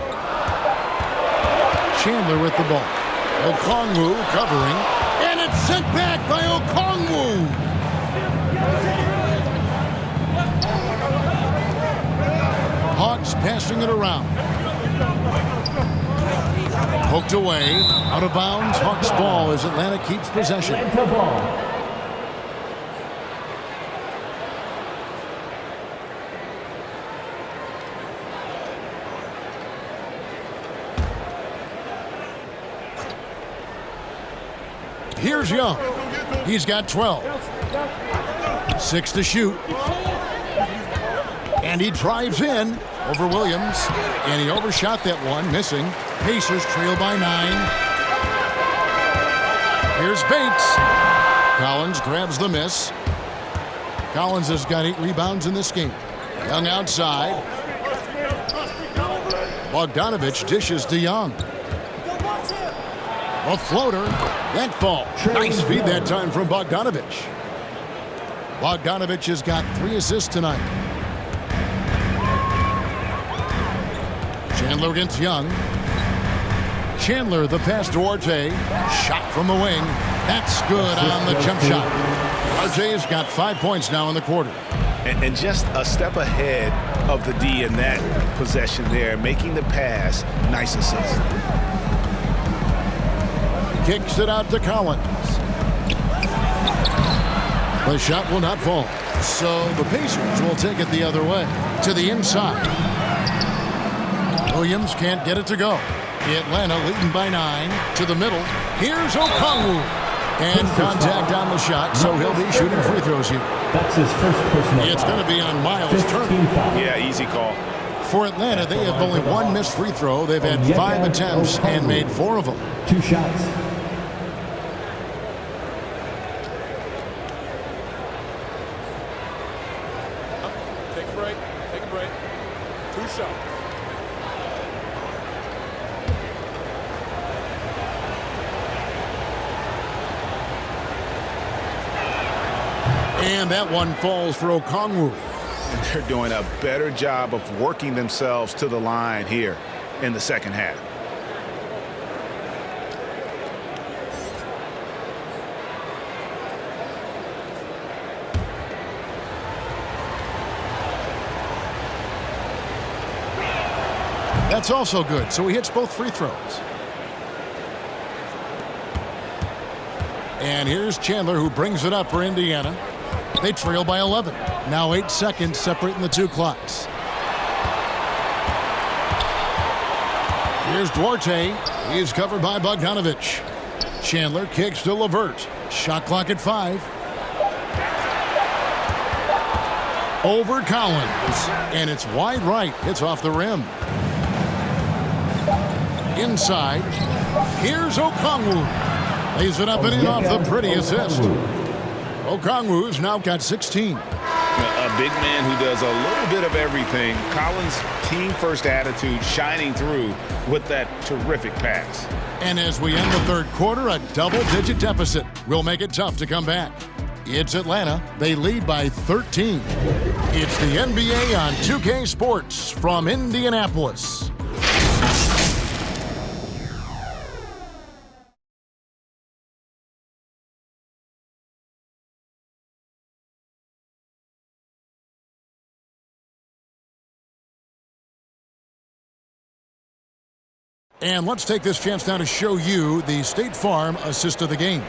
Chandler with the ball. Okongwu covering. And it's sent back by Okongwu. Hawks passing it around. Poked away. Out of bounds. Hawks ball as Atlanta keeps possession. Here's Young. He's got 12. 6 to shoot. And he drives in over Williams. And he overshot that one, missing. Pacers trail by 9. Here's Bates. Collins grabs the miss. Collins has got 8 rebounds in this game. Young outside. Bogdanovich dishes to Young. A floater. That fall. Nice feed that time from Bogdanovich. Bogdanovich has got 3 assists tonight. Chandler against Young. Chandler, the pass to Orte. Shot from the wing. That's good on the jump shot. Arte's got 5 points now in the quarter. And just a step ahead of the D in that possession there, making the pass. Nice assist. Kicks it out to Collins. The shot will not fall. So the Pacers will take it the other way. To the inside. Williams can't get it to go. Atlanta leading by 9. To the middle. Here's Okongwu. And contact on the shot, so he'll be shooting free throws here. That's his first personal. It's going to be on Miles Turner. Yeah, easy call. For Atlanta, they have only 1 missed free throw. They've had 5 attempts and made 4 of them. 2 shots. Take a break. Take a break. 2 shots. And that one falls for Okongwu. And they're doing a better job of working themselves to the line here in the second half. That's also good, so he hits both free throws. And here's Chandler, who brings it up for Indiana. They trail by 11. Now 8 seconds separating the two clocks. Here's Duarte. He's covered by Bogdanovich. Chandler kicks to LeVert. Shot clock at 5. Over Collins. And it's wide right. It's off the rim. Inside. Here's Okongwu. Lays it up and in off the pretty assist. Okongwu's now got 16. A big man who does a little bit of everything. Collins' team-first attitude shining through with that terrific pass. And as we end the third quarter, a double-digit deficit will make it tough to come back. It's Atlanta. They lead by 13. It's the NBA on 2K Sports from Indianapolis. And let's take this chance now to show you the State Farm assist of the game.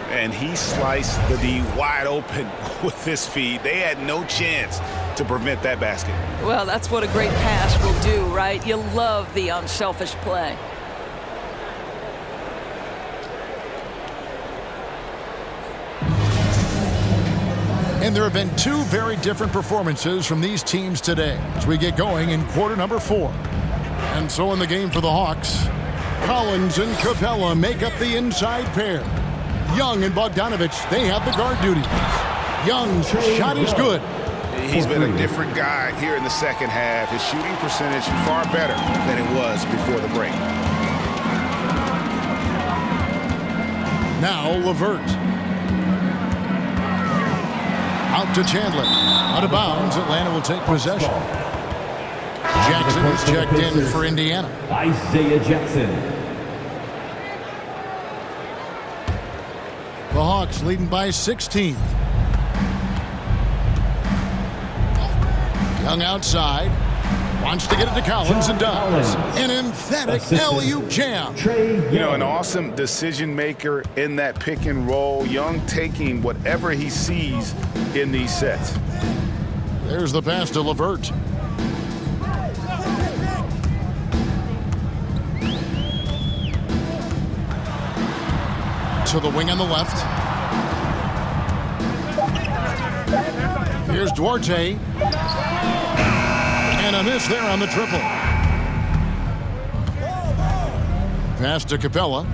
And he sliced the D wide open with his feet. They had no chance to prevent that basket. Well, that's what a great pass will do, right? You love the unselfish play. And there have been two very different performances from these teams today as we get going in quarter number 4. And so in the game for the Hawks, Collins and Capella make up the inside pair. Young and Bogdanovich, they have the guard duties. Young's shot is good. He's been a different guy here in the second half. His shooting percentage far better than it was before the break. Now LeVert. Out to Chandler. Out of bounds, Atlanta will take possession. Jackson is checked in for Indiana. Isaiah Jackson. The Hawks leading by 16. Young outside. Wants to get it to Collins and does. An emphatic LU jam. You know, an awesome decision maker in that pick and roll. Young taking whatever he sees in these sets. There's the pass to LeVert. To the wing on the left. Here's Duarte. And a miss there on the triple. Pass to Capella.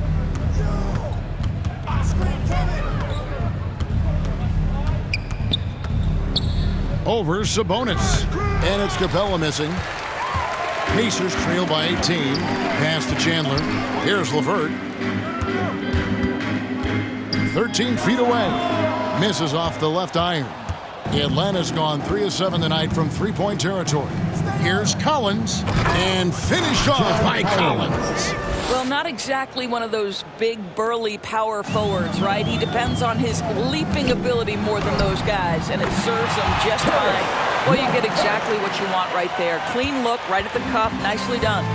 Over Sabonis. And it's Capella missing. Pacers trail by 18. Pass to Chandler. Here's LeVert. 13 feet away. Misses off the left iron. Atlanta's gone 3 of 7 tonight from three-point territory. Here's Collins. And finished off by Collins. Well, not exactly one of those big, burly power forwards, right? He depends on his leaping ability more than those guys, and it serves him just fine. Well, you get exactly what you want right there. Clean look, right at the cup. Nicely done.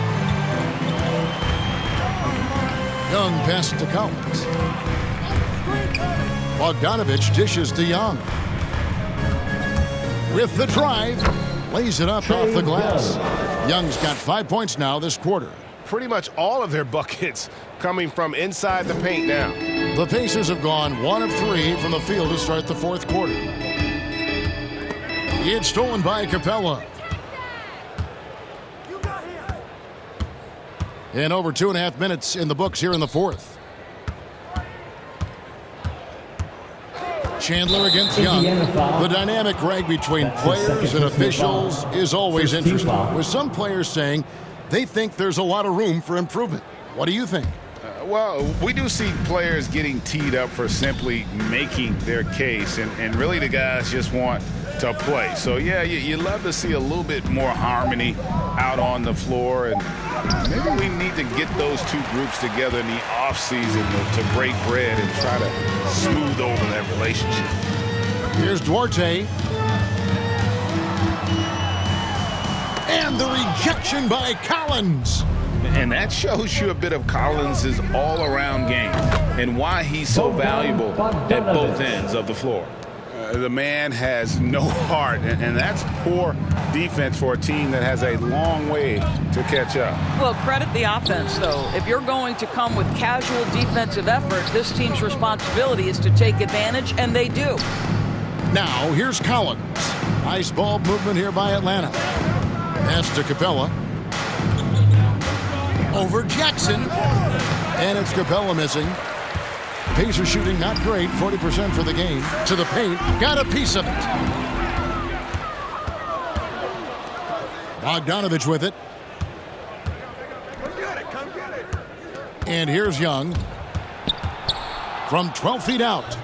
Young passes to Collins. Bogdanovich dishes to Young. With the drive, lays it up off the glass. Young's got 5 points now this quarter. Pretty much all of their buckets coming from inside the paint now. The Pacers have gone 1 of 3 from the field to start the fourth quarter. It's stolen by Capella. And over 2.5 minutes in the books here in the fourth. Chandler against Young. The dynamic, Greg, between players and officials is always interesting, with some players saying they think there's a lot of room for improvement. What do you think? Well, we do see players getting teed up for simply making their case, and really the guys just want to play. So, yeah, you love to see a little bit more harmony out on the floor, and maybe we need to get those two groups together in the offseason to break bread and try to smooth over that relationship. Here's Duarte. And the rejection by Collins. And that shows you a bit of Collins' all-around game and why he's so valuable at both ends of the floor. The man has no heart, and that's poor defense for a team that has a long way to catch up. Well, credit the offense, though. If you're going to come with casual defensive effort, this team's responsibility is to take advantage, and they do. Now, here's Collins. Nice ball movement here by Atlanta. Pass to Capella. Over Jackson. And it's Capella missing. Pacers shooting not great, 40% for the game. To the paint, got a piece of it. Bogdanovich with it. And here's Young. From 12 feet out.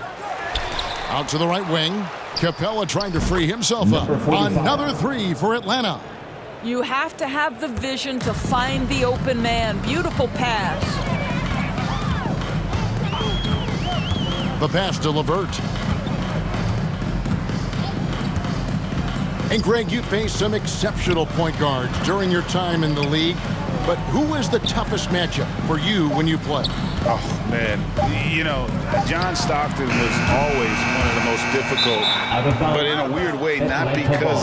Out to the right wing. Capella trying to free himself up. Another three for Atlanta. You have to have the vision to find the open man. Beautiful pass. The pass to LeVert. And Greg, you faced some exceptional point guards during your time in the league. But who is the toughest matchup for you when you play? Oh, man. You know, John Stockton was always one of the most difficult. But in a weird way, not because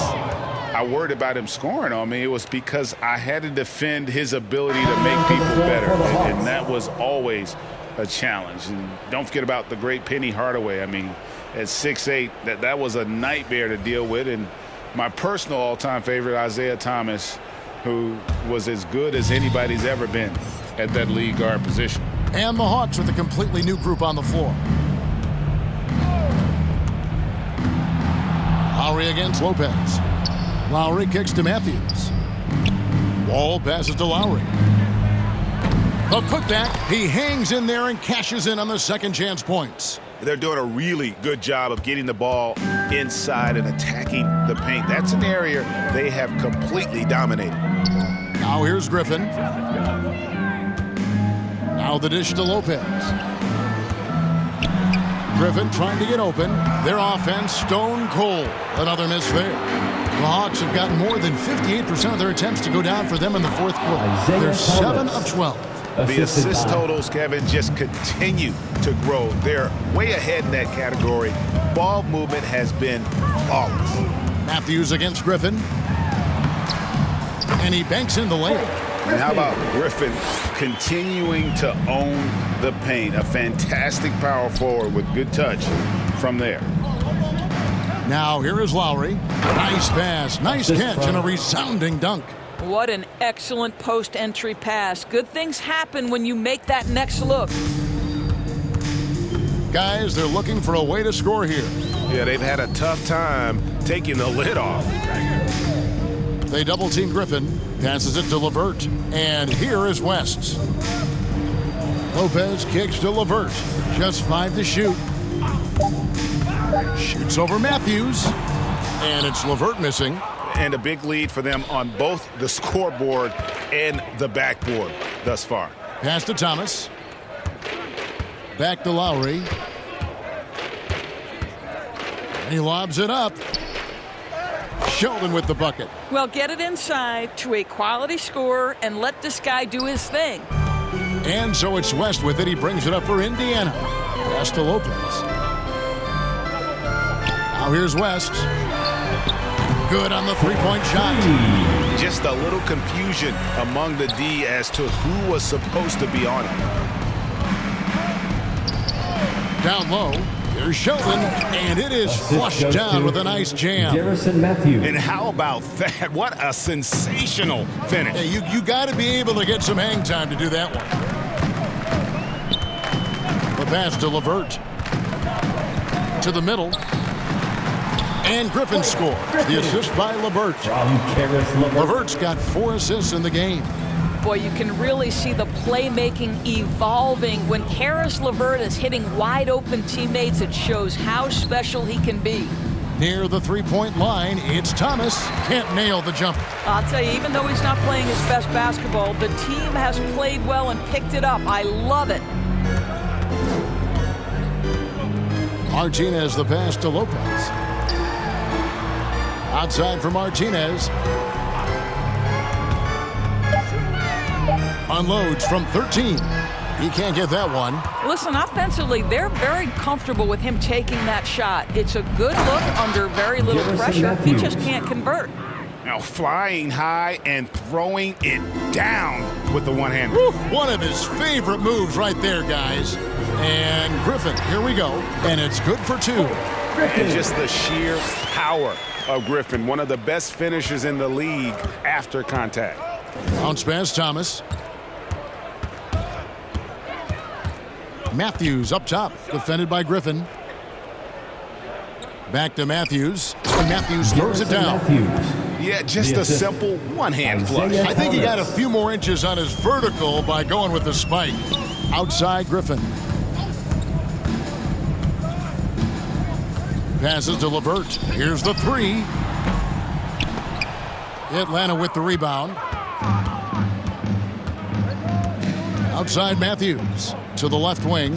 I worried about him scoring on me. It was because I had to defend his ability to make people better. And that was always a challenge. And don't forget about the great Penny Hardaway. I mean, at 6'8", that was a nightmare to deal with. And my personal all-time favorite, Isaiah Thomas, who was as good as anybody's ever been at that lead guard position. And the Hawks with a completely new group on the floor. Lowry against Lopez. Lowry kicks to Matthews. Wall passes to Lowry. The putback, he hangs in there and cashes in on the second chance points. They're doing a really good job of getting the ball inside and attacking the paint. That's an area they have completely dominated. Now here's Griffin. Now the dish to Lopez. Griffin trying to get open. Their offense stone cold. Another miss there. The Hawks have gotten more than 58% of their attempts to go down for them in the fourth quarter. They're 7 of 12. The assist totals, Kevin, just continue to grow. They're way ahead in that category. Ball movement has been flawless. Matthews against Griffin. And he banks in the layup. And how about Griffin continuing to own the paint? A fantastic power forward with good touch from there. Now here is Lowry. Nice pass, nice catch, and a resounding dunk. What an excellent post-entry pass. Good things happen when you make that next look. Guys, they're looking for a way to score here. Yeah, they've had a tough time taking the lid off. They double-team Griffin, passes it to LeVert, and here is West. Lopez kicks to LeVert, just 5 to shoot. Shoots over Matthews, and it's LeVert missing. And a big lead for them on both the scoreboard and the backboard thus far. Pass to Thomas. Back to Lowry. And he lobs it up. Sheldon with the bucket. Well, get it inside to a quality scorer and let this guy do his thing. And so it's West with it. He brings it up for Indiana. Pass to Lopez. Now here's West. Good on the three-point shot. Just a little confusion among the D as to who was supposed to be on it. Down low, here's Sheldon, and it is flushed down with a nice jam. And how about that? What a sensational finish. Yeah, you got to be able to get some hang time to do that one. The pass to LeVert. To the middle. And Griffin scores. The assist by LeVert. LeVert's got 4 assists in the game. Boy, you can really see the playmaking evolving. When Caris LeVert is hitting wide-open teammates, it shows how special he can be. Near the three-point line, it's Thomas. Can't nail the jumper. I'll tell you, even though he's not playing his best basketball, the team has played well and picked it up. I love it. Martinez the pass to Lopez. Outside for Martinez. Unloads from 13. He can't get that one. Listen, offensively, they're very comfortable with him taking that shot. It's a good look under very little pressure. He just can't convert. Now flying high and throwing it down with the one hand. One of his favorite moves right there, guys. And Griffin, here we go. And it's good for 2. And just the sheer power of Griffin, one of the best finishers in the league after contact. Bounce pass, Thomas. Matthews up top, defended by Griffin. Back to Matthews, and Matthews throws it down. Yeah, just a simple one-hand flush. I think he got a few more inches on his vertical by going with the spike. Outside Griffin. Passes to LeVert. Here's the 3. Atlanta with the rebound. Outside Matthews to the left wing.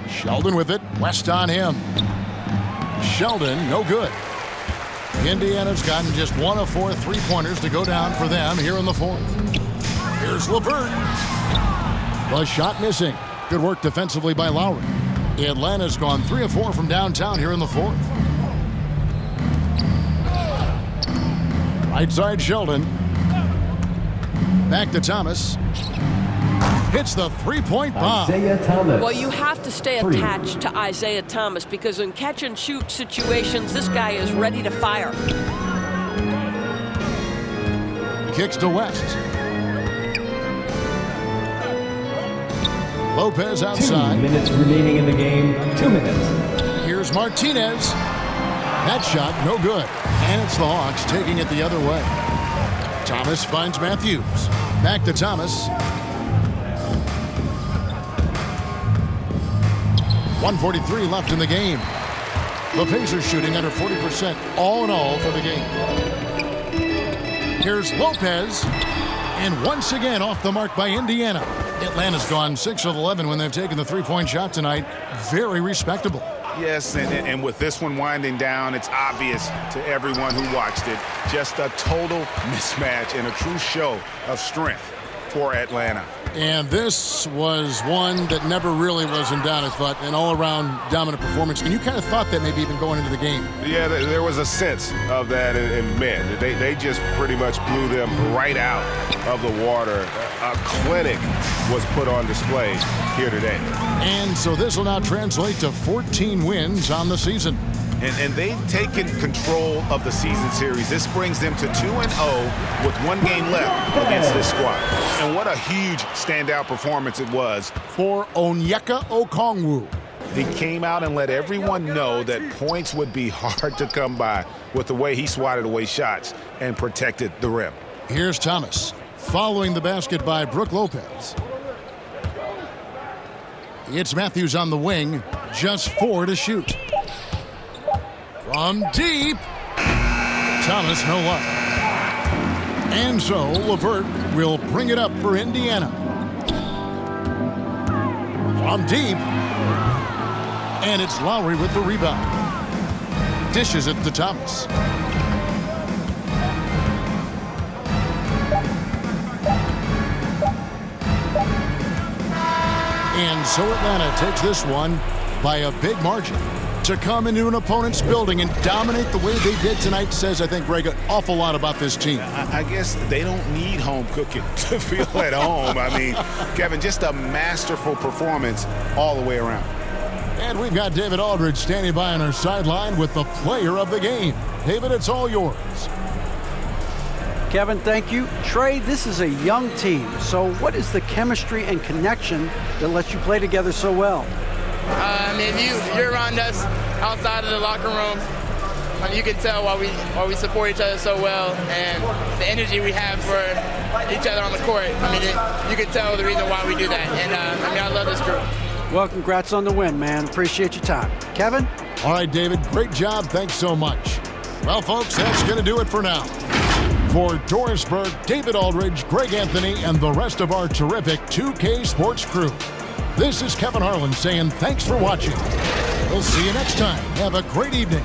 Sheldon with it. West on him. Sheldon, no good. Indiana's gotten just 1 of 4 3-pointers to go down for them here in the 4th. Here's LeVert. The shot missing. Good work defensively by Lowry. Atlanta's gone 3 of 4 from downtown here in the 4th. Right side Sheldon. Back to Thomas. Hits the 3-point bomb. Well, you have to stay attached to Isaiah Thomas because in catch-and-shoot situations, this guy is ready to fire. Kicks to West. Lopez outside. 2 minutes remaining in the game. 2 minutes. Here's Martinez. That shot, no good. And it's the Hawks taking it the other way. Thomas finds Matthews. Back to Thomas. 1:43 left in the game. The Pacers shooting under 40% all in all for the game. Here's Lopez. And once again off the mark by Indiana. Atlanta's gone 6 of 11 when they've taken the 3-point shot tonight. Very respectable. Yes, and with this one winding down, it's obvious to everyone who watched it. Just a total mismatch and a true show of strength for Atlanta. And this was one that never really was in doubt, I thought, an all-around dominant performance. And you kind of thought that maybe even going into the game. Yeah, there was a sense of that in men. They just pretty much blew them right out of the water. A clinic was put on display here today. And so this will now translate to 14 wins on the season. And they've taken control of the season series. This brings them to 2-0 with 1 game left against this squad. And what a huge standout performance it was for Onyeka Okongwu. He came out and let everyone know that points would be hard to come by with the way he swatted away shots and protected the rim. Here's Thomas following the basket by Brook Lopez. It's Matthews on the wing, just 4 to shoot. From deep, Thomas, no luck. And so LeVert will bring it up for Indiana. From deep, and it's Lowry with the rebound. Dishes it to Thomas. And so Atlanta takes this one by a big margin. To come into an opponent's building and dominate the way they did tonight says, I think, Greg, an awful lot about this team. I guess they don't need home cooking to feel at home. I mean, Kevin, just a masterful performance all the way around. And we've got David Aldridge standing by on our sideline with the player of the game. David, it's all yours. Kevin, thank you. Trey, this is a young team. So what is the chemistry and connection that lets you play together so well? If you're around us outside of the locker room, you can tell why we support each other so well and the energy we have for each other on the court. You can tell the reason why we do that. And I love this group. Well, congrats on the win, man. Appreciate your time. Kevin? All right, David, great job. Thanks so much. Well, folks, that's going to do it for now. For Doris Berg, David Aldridge, Greg Anthony, and the rest of our terrific 2K Sports crew, this is Kevin Harlan saying thanks for watching. We'll see you next time. Have a great evening.